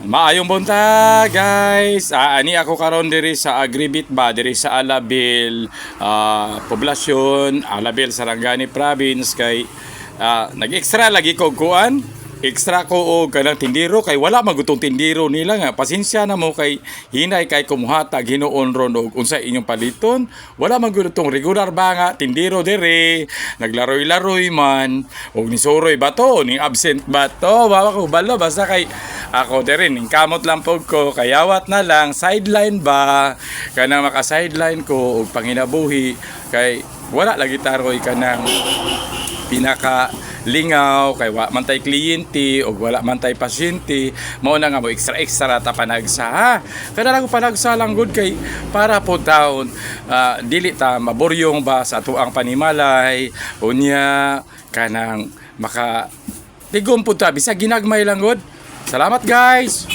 Maayong bunta guys. Ani ako karon diri sa Agribit ba diri sa Alabil poblasyon, Alabil Sarangani province kay nag-extra lagi ko kuan. Extra ko og kanang tindiro kay wala magutong tindiro nila nga. Pasensya na mo kay hinay kay kumuhatag hinuon ron og unsa inyong paliton. Wala magutong regular ba nga tindiro dire. Naglaroy-laroy man og nisuroy ba to, ni absent ba to. Wa ko balo basta kay ako din, kamot lang po ko, kayawat na lang, sideline ba, kanang maka-sideline ko, o panginabuhi, kay wala lagi taroy kanang pinaka lingaw, kay wala man tay kliyente, o wala man tay pasyente, mauna nga mo extra ta panagsa, ha? Kada lang ko panagsa lang good kay, para po taon, dili ta maburyong ba sa tuang panimalay, unya, kanang maka, tigom po ta, bisa ginagmay lang good. Salamat guys!